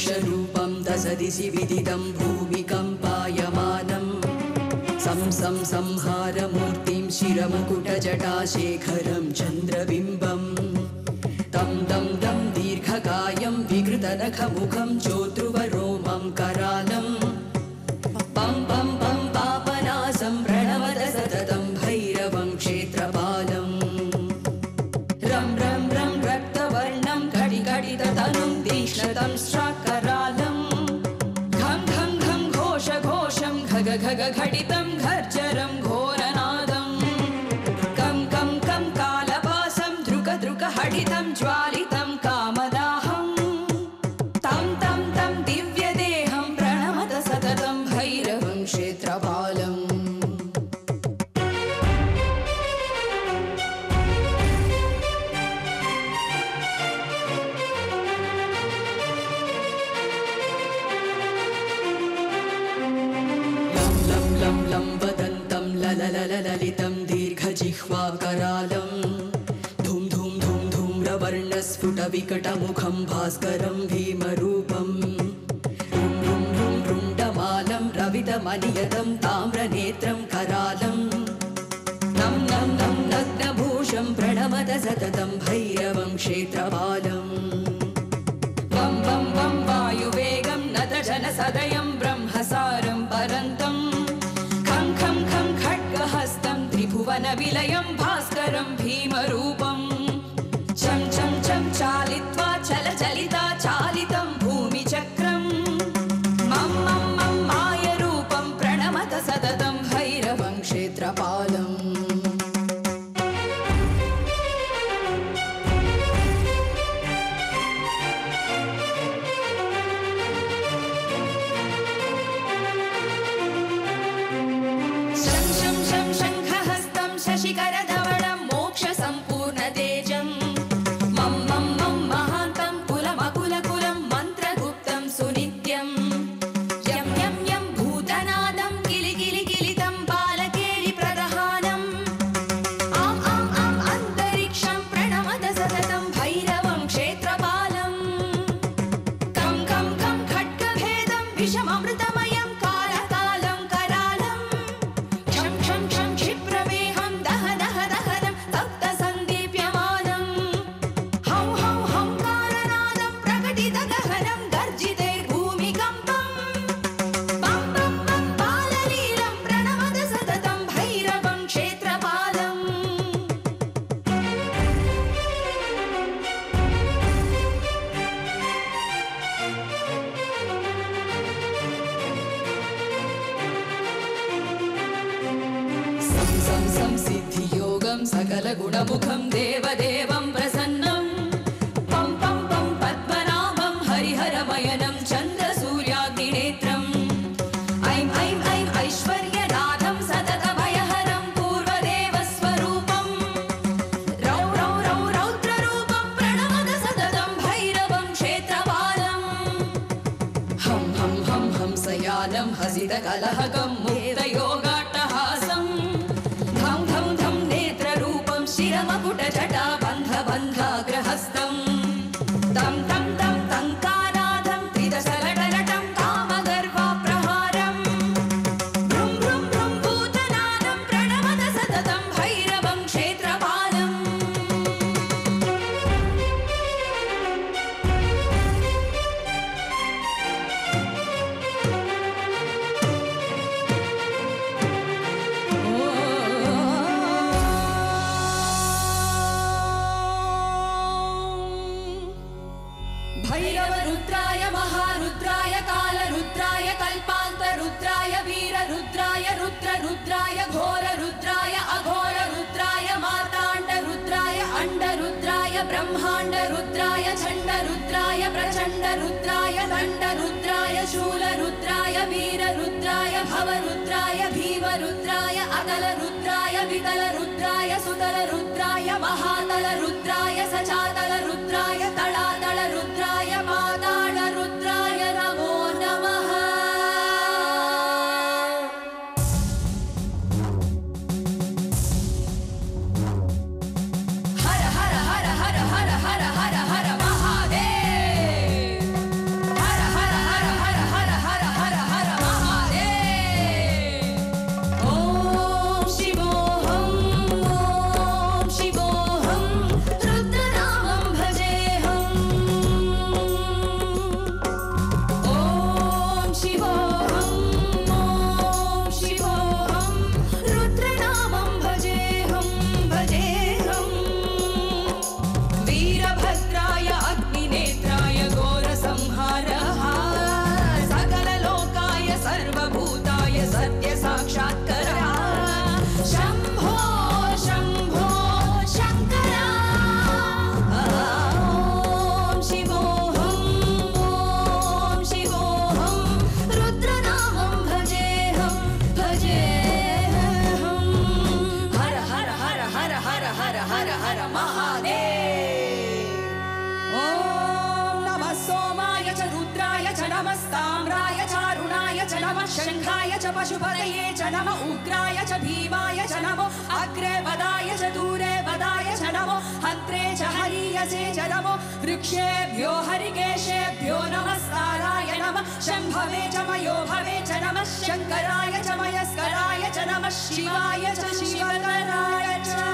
मोक्षरूपं दशदिशि विदितं भूमिकम्पायमानम् संहारमूर्तिं शिरमुकुटजटाशेखरं चन्द्रबिम्बं तं दं दं दीर्घकायं विकृतनखमुखं चोद्रुवरोमं करालं पं पं पं पापनासं प्रणमत सततं भैरवं क्षेत्रपालम् रं रं रं रक्तवर्णं घटिघटिततनुं तीक्ष्णतं श्राकरालं घं घं घं घोषघोषं घग घग घटितं घर्जरं घोरनादं कं कं कं कालपासं द्रुक द्रुक हटितं ज्वालितं कामदाहं तं तं तं दिव्यदेहं प्रणमत सततं भैरवं क्षेत्रपालम् लं लं वदन्तं ललितं दीर्घजिह्वाकरालं धूम धूम धूम धूम्रवर्णस्फुटविकटमुखं भास्करं भीमरूपं रुं रुं रुं रुण्डमालं रवितमनियतं ताम्रनेत्रं करालं नं नं नं नग्नभूषं प्रणमत सततं भैरवं क्षेत्रपालम् वं वं वं वायुवेगं नतजनसदयं ब्रह्मसारं परन्तम् खं खं खं खड्गहस्तं त्रिभुवनविलयं भास्करं भीमरूपं चं चं चं चालित्वा चलचलिता चालितं भूमिचक्रं मं मं मं मायरूपं प्रणमत सततं भैरवं क्षेत्रपालम् शशिकरधवलं मोक्षसम्पूर्णतेजं मं मं मं महान्तं कुलमकुलकुलं मन्त्रगुप्तं सुनित्यं यं यं यं भूतनादं किलिकिलिकिलितं बालकेलिप्रदहानम् आम् आम् आम् अन्तरिक्षं प्रणमत सततं भैरवं क्षेत्रपालम् कं कं कं खड्गभेदं विषममृतमयं कालकालं करालं क्षं क्षं क्षं क्षिप्रमेहं दह दह दहनं तप्तसन्दीप्यमानं हं हं हंकारनादं प्रकटितगहनं गर्जितैर्भूमिकम्पं पं पं पं बाललीलं प्रणमत सततं भैरवं क्षेत्रपालम् संसिद्धियोगं सकलगुणमुखं देवदेवं प्रसन्नं पं पं पं पद्मनाभं हरिहरमयनं चन्द्रसूर्याग्निनेत्रम् ऐं ऐं ऐं ऐश्वर्यनाथं सततभयहरं पूर्वदेवस्वरूपं रौ रौ रौ रौद्ररूपं प्रणमत सततं भैरवं क्षेत्रपालम् हं हं हं हंसयानं हसितकलहकं मुक्तयोगाट्टहासं धं धं धं नेत्ररूपं शिरमकुटजटाबन्धबन्धाग्रहस्तं तं तं तं तङ्कानादं त्रिदशलटलटं कामगर्वाप्रहारं भ्रुं भ्रुं भ्रुं भूतनादं प्रणमत सततं भैरवं क्षेत्रपालम् भैरवरुद्राय महारुद्राय कालरुद्राय कल्पान्तरुद्राय वीररुद्राय रुद्ररुद्राय घोररुद्राय अघोररुद्राय मार्ताण्डरुद्राय अण्डरुद्राय ब्रह्माण्डरुद्राय चण्डरुद्राय प्रचण्डरुद्राय दण्डरुद्राय शूलरुद्राय वीररुद्राय भवरुद्राय भीमरुद्राय अतलरुद्राय वितलरुद्राय सुतलरुद्राय महातलरुद्राय सचातलरुद्राय तलातलरुद्राय माताळरुद्राय नमो नमः। हर हर हर हर हर हर हर हर महादेव हर हर नमः शङ्खाय च पशुपतये च नमः उग्राय च भीमाय च नमो अग्रे वदाय च दूरे वदाय च नमो हत्रे च हरीयसे च नमो वृक्षेभ्यो हरिकेशेभ्यो नमस्काराय नमः शम्भवे च मयो भवे च नमः शङ्कराय च मयस्कराय च नमः शिवाय च शिवकराय च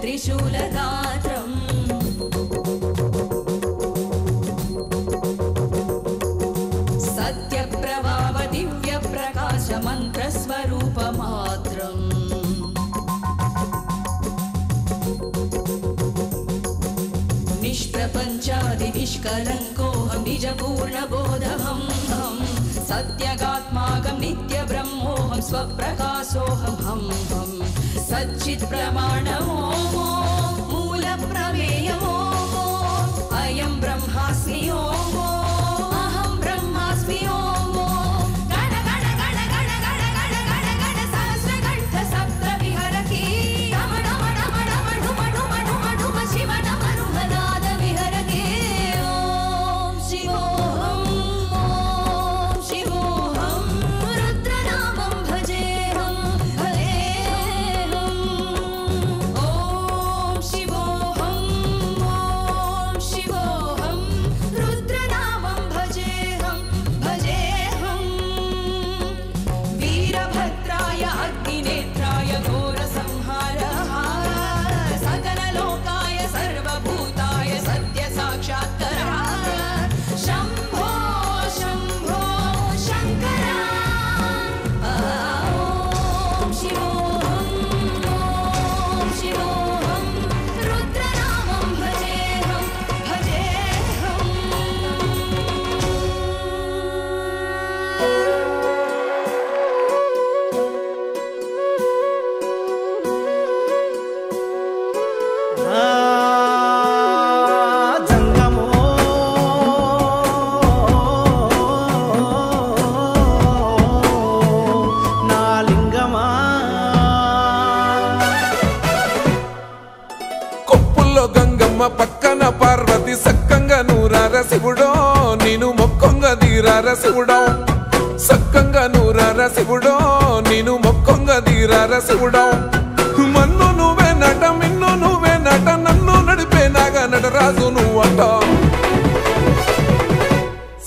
त्रिशूलगात्रम् सत्यप्रभाव दिव्यप्रकाश मन्त्रस्वरूपमात्रम् निष्प्रपञ्चादिनिष्कलङ्कोऽहं निजपूर्णबोधहं सत्यगात्माकं नित्यब्रह्मोऽहं स्वप्रकाशोऽहं हं हं सच्चित्प्रमाणमो मूलप्रमेयमो अयं ब्रह्मास्मि ओमो अहं ब्रह्मास्मि ओमो गण गण गण गण गण गण गण गण सहस्रकण्ठ सप्तविहरति डम डम डम डम डुम डुम डुम डुम शिव नम रुहनाद विहरति ॐ शिवोऽहं रुद्रनामं भजेऽहं పక్కన పార్వతి సక్కంగా నూరార శివుడో నేను మొక్కంగా దీరార శివుడో సక్కంగా నూరార శివుడో నేను మొక్కంగా దీరార శివుడో మన్ను నువ్వే నట మిన్ను నువ్వే నట నన్ను నడిపే నాగా నటరాజు నువ్వంట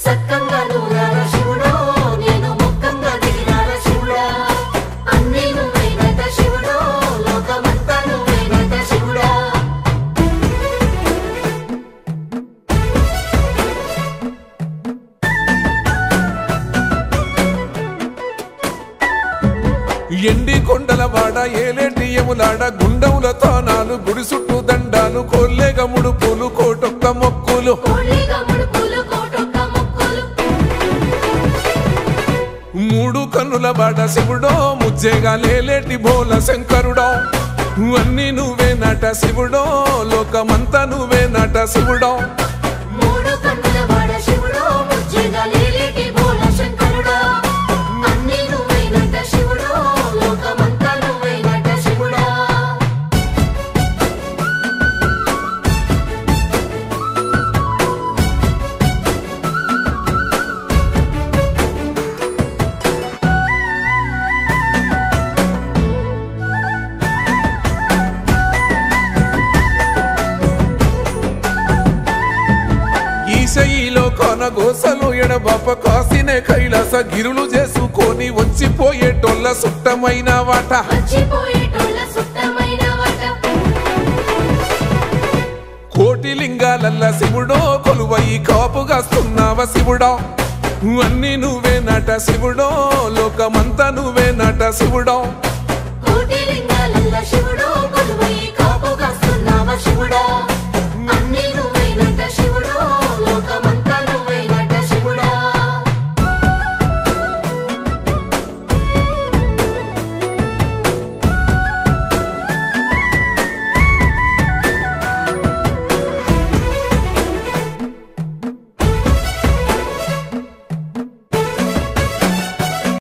సక్కంగా నూరార శివుడో నేను మొక్కంగా దీరార శివుడా అన్నీ నువ్వే నట శివుడో లోకమంతా నువ్వే నట శివుడా కొండల వాడ ఏలేటి యములాడ గుండముల తానాలు గుడి చుట్టూ దండాలు కోల్లేగ ముడుపులు కోటొక్క మొక్కులు మూడు కన్నుల బాట శివుడో ముజ్జేగా లేలేటి బోల శంకరుడో అన్ని నువ్వే నట శివుడో లోకమంతా నువ్వే నట శివుడో మూడు కన్నుల వాడ శివుడో ముజ్జేగా లేలేటి బోల శంకరుడో అన్ని నువ్వే నట శివుడో లోకమంతా నువ్వే నట శివుడా ఈశయిలో కొన గోసలు ఎడబాప కాసినే కైలాస గిరులు చేసుకొని వచ్చిపోయేటోళ్ళ సుట్టమైన వాట కోటి లింగాలల్ల శివుడో కొలువై కాపుగాస్తున్నావ శివుడో అన్ని నువ్వే నట శివుడో లోకమంతా నువ్వే నట శివుడో